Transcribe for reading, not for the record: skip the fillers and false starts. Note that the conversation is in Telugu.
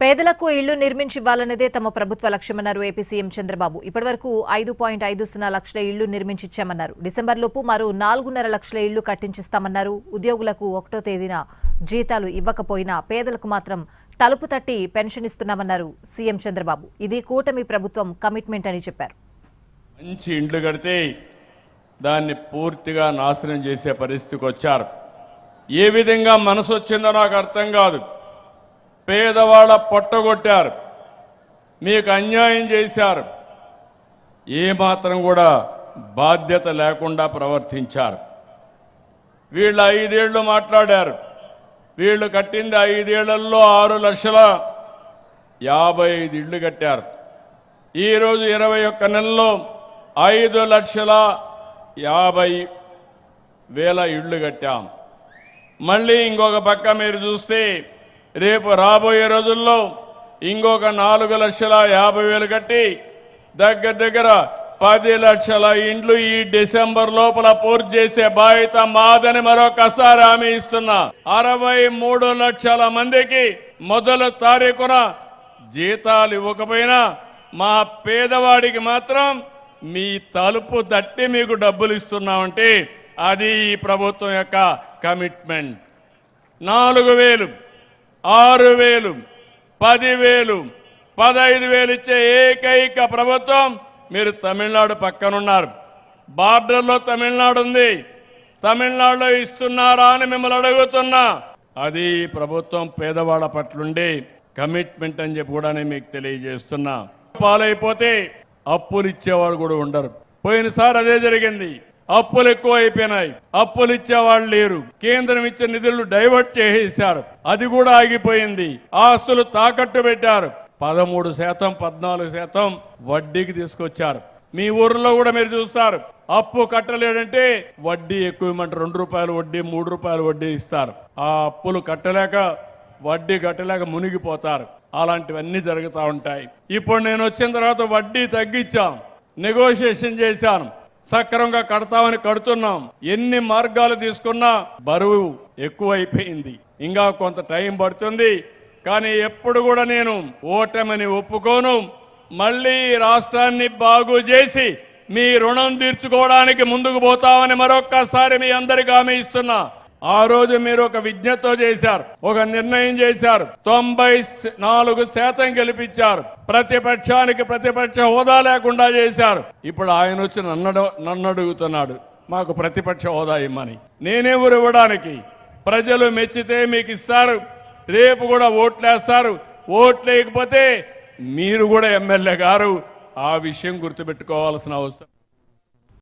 పేదలకు ఇళ్లు నిర్మించివ్వాలన్నదే తమ ప్రభుత్వ లక్ష్యమన్నారు ఏపీ సీఎం చంద్రబాబు. ఇప్పటివరకు 5.50 లక్షల ఇళ్లు నిర్మించిచ్చామన్నారు. డిసెంబర్లోపు మరో 4.5 లక్షల ఇళ్లు కట్టించిస్తామన్నారు. ఉద్యోగులకు 1వ తేదీన జీతాలు ఇవ్వకపోయినా పేదలకు మాత్రం తలుపు తట్టి పెన్షన్ ఇస్తున్నామన్నారు సీఎం చంద్రబాబు. ఇది కూటమి ప్రభుత్వం కమిట్మెంట్ అని చెప్పారు. మంచి ఇండ్లు కడితే దాన్ని పూర్తిగా నాశనం చేసే పరిస్థితికి వచ్చారు. ఏ విధంగా మనసు వచ్చిందో నాకు అర్థం కాదు. పేదవాళ్ళ పొట్టగొట్టారు, మీకు అన్యాయం చేశారు, ఏమాత్రం కూడా బాధ్యత లేకుండా ప్రవర్తించారు. వీళ్ళు 5 ఏళ్ళు మాట్లాడారు. వీళ్ళు కట్టింది 5 ఏళ్లలో 6,55,000 ఇళ్ళు కట్టారు. ఈరోజు 21 నెలల్లో 5,50,000 ఇళ్ళు కట్టాం. మళ్ళీ ఇంకొక పక్క మీరు చూస్తే రేపు రాబోయే రోజుల్లో ఇంకొక 4,50,000 కట్టి దగ్గర 10 లక్షల ఇండ్లు ఈ డిసెంబర్ లోపల పూర్తి చేసే బాధ్యత మాదని మరొకసారి హామీ ఇస్తున్నా. 63 లక్షల మందికి మొదటి తారీఖున జీతాలు ఇవ్వకపోయినా మా పేదవాడికి మాత్రం మీ తలుపు తట్టి మీకు డబ్బులు ఇస్తున్నామంటే అది ఈ ప్రభుత్వం యొక్క కమిట్మెంట్. 4,000, 6,000, 10,000, 15,000 ఇచ్చే ఏకైక ప్రభుత్వం మీరు తమిళనాడు పక్కనున్నారు. బార్డర్లో తమిళనాడు ఉంది. తమిళనాడులో ఇస్తున్నారా అని మిమ్మల్ని అడుగుతున్నా. అది ప్రభుత్వం పేదవాళ్ళ పట్లుండే కమిట్మెంట్ అని చెప్పి కూడా నేను మీకు తెలియజేస్తున్నా. పాలైపోతే అప్పులు ఇచ్చేవాళ్ళు కూడా ఉండరు. పోయినసారి అదే జరిగింది. అప్పులు ఎక్కువ అయిపోయినాయి, అప్పులు ఇచ్చేవాళ్ళు లేరు. కేంద్రం ఇచ్చే నిధులు డైవర్ట్ చేసేశారు, అది కూడా ఆగిపోయింది. ఆస్తులు తాకట్టు పెట్టారు. 13%, 14% వడ్డీకి తీసుకొచ్చారు. మీ ఊర్లో కూడా మీరు చూస్తారు, అప్పు కట్టలేడంటే వడ్డీ ఎక్కువ ఇవ్వమంటారు. 2 రూపాయలు వడ్డీ, 3 రూపాయలు వడ్డీ ఇస్తారు. ఆ అప్పులు కట్టలేక వడ్డీ కట్టలేక మునిగిపోతారు. అలాంటివన్నీ జరుగుతూ ఉంటాయి. ఇప్పుడు నేను వచ్చిన తర్వాత వడ్డీ తగ్గించాం, నెగోషియేషన్ చేశాను, సక్రమంగా కడతామని కడుతున్నాం. ఎన్ని మార్గాలు తీసుకున్నా బరువు ఎక్కువైపోయింది. ఇంకా కొంత టైం పడుతుంది. కానీ ఎప్పుడు కూడా నేను ఓటమిని ఒప్పుకోను. మళ్ళీ రాష్ట్రాన్ని బాగు చేసి మీ రుణం తీర్చుకోవడానికి ముందుకు పోతామని మరొక్కసారి మీ అందరికీ హామీ ఇస్తున్నా. ఆ రోజు మీరు ఒక విజ్ఞతతో చేశారు, ఒక నిర్ణయం చేశారు. 94% గెలిపించారు. ప్రతిపక్షానికి ప్రతిపక్ష హోదా లేకుండా చేశారు. ఇప్పుడు ఆయన వచ్చి నన్ను అడుగుతున్నాడు, మాకు ప్రతిపక్ష హోదా ఇమ్మని. నేనెవరు ఇవ్వడానికి? ప్రజలు మెచ్చితే మీకు ఇస్తారు, రేపు కూడా ఓట్లేస్తారు. ఓట్లేయకపోతే మీరు కూడా ఎమ్మెల్యే గారు. ఆ విషయం గుర్తుపెట్టుకోవాల్సిన అవసరం.